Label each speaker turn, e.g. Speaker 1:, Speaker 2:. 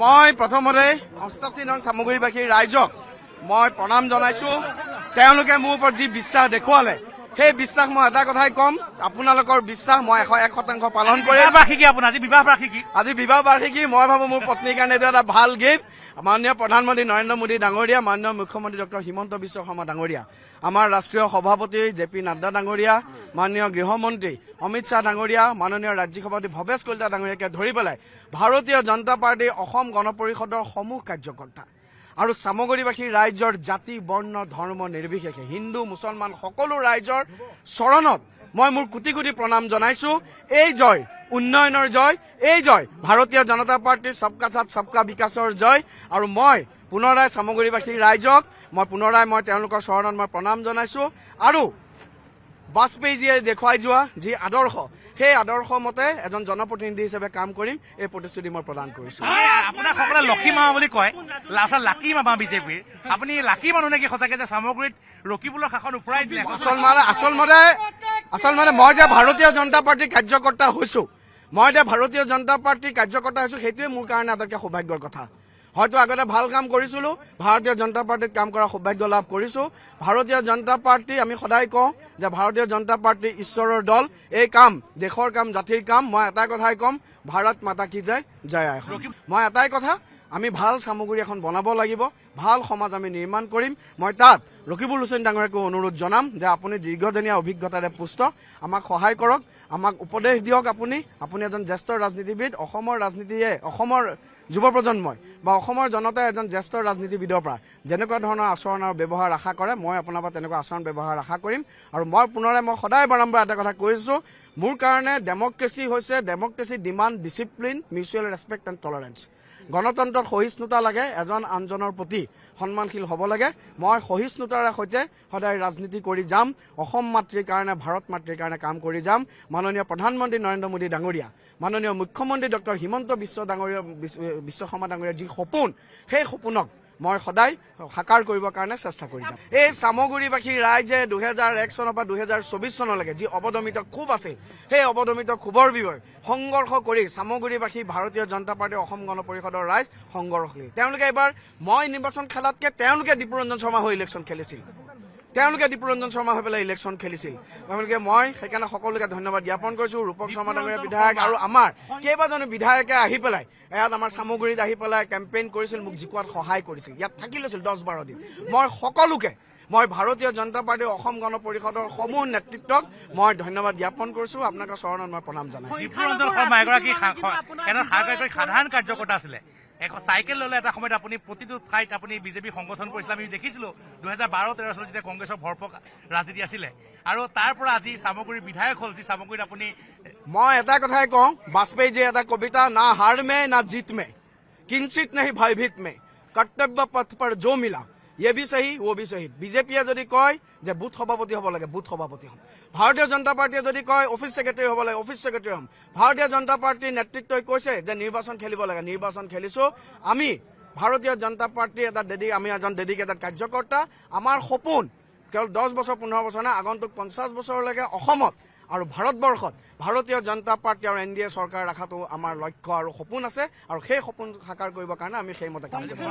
Speaker 1: মই প্ৰথমতে ৮৮ নং চামগুৰিবাসীৰ ৰাইজক মই প্ৰণাম জনাইছোঁ। তেওঁলোকে মোৰ ওপৰত যি বিশ্বাস দেখুৱালে সেই বিশ্বাস মই এটা কথাই ক'ম, আপোনালোকৰ বিশ্বাস মই ১০০% পালন কৰিম। আজি বিবাহ বাৰ্ষিকী মই ভাবোঁ মোৰ পত্নীৰ কাৰণে এইটো এটা ভাল গিফ্ট। মাননীয় প্ৰধানমন্ত্ৰী নৰেন্দ্ৰ মোদী ডাঙৰীয়া, মাননীয় মুখ্যমন্ত্ৰী ডক্টৰ হিমন্ত বিশ্ব শৰ্মা ডাঙৰীয়া, আমাৰ ৰাষ্ট্ৰীয় সভাপতি জে.পি. নাড্ডা ডাঙৰীয়া, মাননীয় গৃহমন্ত্ৰী অমিত শ্বাহ ডাঙৰীয়া, মাননীয় ৰাজ্যিক সভাপতি ভৱেশ কলিতা ডাঙৰীয়াকে ধৰি পেলাই ভাৰতীয় জনতা পাৰ্টীৰ অসম গণ পৰিষদৰ সমূহ কাৰ্যকৰ্তা আৰু চামগুৰিবাসী ৰাইজৰ জাতি বৰ্ণ ধৰ্ম নিৰ্বিশেষে হিন্দু মুছলমান সকলো ৰাইজৰ চৰণত মই মোৰ কোটি কোটি প্ৰণাম জনাইছোঁ। এই জয় উন্নয়নৰ জয়, এই জয় ভাৰতীয় জনতা পাৰ্টীৰ সবকা সাথ সবকা বিকাশৰ জয়। আৰু মই পুনৰাই চামগুৰিবাসী ৰাইজক মই তেওঁলোকৰ চৰণত মই প্ৰণাম জনাইছোঁ। আৰু বাজপেয়ীজীয়ে দেখুৱাই যোৱা যি আদৰ্শ, সেই আদৰ্শ মতে এজন জনপ্ৰতিনিধি হিচাপে কাম কৰিম, এই প্ৰতিশ্ৰুতি মই প্ৰদান কৰিছোঁ।
Speaker 2: আপোনাক সকলোৱে লক্ষী মামা বুলি কয়, লাকি মামা বিজেপিৰ, আপুনি লাকি মানুহ নেকি সঁচাকে যে চামগুৰিত ৰকিবুলৰ শাসন উফৰাই দিলে? আচলতে মই যে ভাৰতীয় জনতা পাৰ্টীৰ কাৰ্যকৰ্তা হৈছোঁ, সেইটোৱে মোৰ কাৰণে আটাইতকৈ সৌভাগ্যৰ কথা। হয়তো আগতে ভাল কাম কৰিছিলোঁ, ভাৰতীয় জনতা পাৰ্টীত কাম কৰাৰ সৌভাগ্য লাভ কৰিছোঁ। ভাৰতীয় জনতা পাৰ্টী, আমি সদায় কওঁ যে ভাৰতীয় জনতা পাৰ্টী ঈশ্বৰৰ দল। এই কাম দেশৰ কাম, জাতিৰ কাম। মই এটাই কথাই ক'ম, ভাৰত মাতা কি জয়, জয় আই অসম। মই এটাই কথা, আমি ভাল চামগুৰি এখন বনাব লাগিব, ভাল সমাজ আমি নিৰ্মাণ কৰিম। মই তাত ৰকিবুল হুছেইন ডাঙৰীয়াকো অনুৰোধ জনাম যে আপুনি দীৰ্ঘদিনীয়া অভিজ্ঞতাৰে পুষ্ট, আমাক সহায় কৰক, আমাক উপদেশ দিয়ক। আপুনি এজন জ্যেষ্ঠ ৰাজনীতিবিদ, অসমৰ ৰাজনীতিয়ে, অসমৰ যুৱ প্ৰজন্মই বা অসমৰ জনতাই এজন জ্যেষ্ঠ ৰাজনীতিবিদৰ পৰা যেনেকুৱা ধৰণৰ আচৰণ আৰু ব্যৱহাৰ আশা কৰে, মই আপোনাৰ পৰা তেনেকুৱা আচৰণ ব্যৱহাৰ আশা কৰিম। আৰু মই সদায় বাৰম্বাৰ এটা কথা কৈছোঁ, মোৰ কাৰণে ডেমক্ৰেচি হৈছে democracy demand discipline mutual respect and tolerance. গণতন্ত্ৰত সহিষ্ণুতা লাগে, এজন আনজনৰ প্ৰতি সন্মানশীল হ'ব লাগে। মই সহিষ্ণুতাৰে সৈতে সদায় ৰাজনীতি কৰি যাম, অসম মাতৃৰ কাৰণে, ভাৰত মাতৃৰ কাৰণে কাম কৰি যাম। মাননীয় প্ৰধানমন্ত্ৰী নৰেন্দ্ৰ মোদী ডাঙৰীয়া, মাননীয় মুখ্যমন্ত্ৰী ডক্টৰ হিমন্ত বিশ্ব শৰ্মা ডাঙৰীয়াৰ যি সপোন, সেই সপোনক মই সদায় সাকাৰ কৰিবৰ কাৰণে চেষ্টা কৰি যাম। এই চামগুৰিবাসী ৰাইজে 2001 চনৰ পৰা 2024 চনলৈকে যি অৱদমিত ক্ষোভ আছিল, সেই অৱদমিত ক্ষোভৰ বিষয়ে সংঘৰ্ষ কৰি চামগুৰিবাসী ভাৰতীয় জনতা পাৰ্টীৰ অসম গণ পৰিষদৰ ৰাইজ সংঘৰ্ষশীল। তেওঁলোকে এইবাৰ মই নিৰ্বাচন খেলাতকৈ তেওঁলোকে দীপুৰঞ্জন শৰ্মা হৈ ইলেকশ্যন খেলিছিল, গতিকে মই সেইকাৰণে সকলোকে ধন্যবাদ জ্ঞাপন কৰিছোঁ। ৰূপক শৰ্মা ডাঙৰীয়া বিধায়ক আৰু আমাৰ কেইবাজনো বিধায়কে আহি পেলাই ইয়াত আমাৰ চামগুৰিত আহি পেলাই কেম্পেইন কৰিছিল, মোক জিকোৱাত সহায় কৰিছিল, ইয়াত থাকি লৈছিল 10-12 দিন। মই ভাৰতীয় জনতা পাৰ্টীৰ অসম গণ পৰিষদৰ সমূহ নেতৃত্বক মই ধন্যবাদ জ্ঞাপন কৰিছোঁ, আপোনালোকৰ চৰণত মই প্ৰণাম জনাইছোঁ। দীপুৰঞ্জন শৰ্মা এগৰাকী সাধাৰণ কাৰ্যকৰ্তা আছিলে, চাইকেল ল'লে এটা সময়ত আপুনি প্ৰতিটো ঠাইত আপুনি বিজেপি সংগঠন কৰিছিলে, আমি দেখিছিলোঁ 2012-13 চনত যেতিয়া কংগ্ৰেছৰ ভৰপক ৰাজনীতি আছিলে, আৰু তাৰ পৰা আজি চামগুৰিৰ বিধায়ক হ'ল, যি চামগুৰিত আপুনি।
Speaker 1: মই এটা কথাই কওঁ, বাজপেয়ীজীৰ এটা কবিতা, না হাৰ মে না জিত মে কিঞ্চিত নাহি ভয়ভীত মে কৰ্তব্য পথ পৰ যো মিলা ये भी सही वो भी सही। বিজেপিয়ে যদি কয় যে বুথ সভাপতি হ'ব লাগে, বুথ সভাপতি হ'ম। ভাৰতীয় জনতা পাৰ্টীয়ে যদি কয় অফিচ ছেক্ৰেটাৰী হ'ব লাগে, অফিচ ছেক্ৰেটাৰী হ'ম। ভাৰতীয় জনতা পাৰ্টীৰ নেতৃত্বই কৈছে যে নিৰ্বাচন খেলিব লাগে, নিৰ্বাচন খেলিছোঁ। আমি ভাৰতীয় জনতা পাৰ্টীৰ আমি এজন ডেডিকেটেড কাৰ্যকৰ্তা। আমাৰ সপোন কেৱল 10 বছৰ 15 বছৰ নাই, আগন্তুক 50 বছৰলৈকে অসমত আৰু ভাৰতবৰ্ষত ভাৰতীয় জনতা পাৰ্টী আৰু NDA চৰকাৰ ৰখাটো আমাৰ লক্ষ্য আৰু সপোন আছে, আৰু সেই সপোন সাকাৰ কৰিবৰ কাৰণে আমি সেইমতে কাম কৰিম।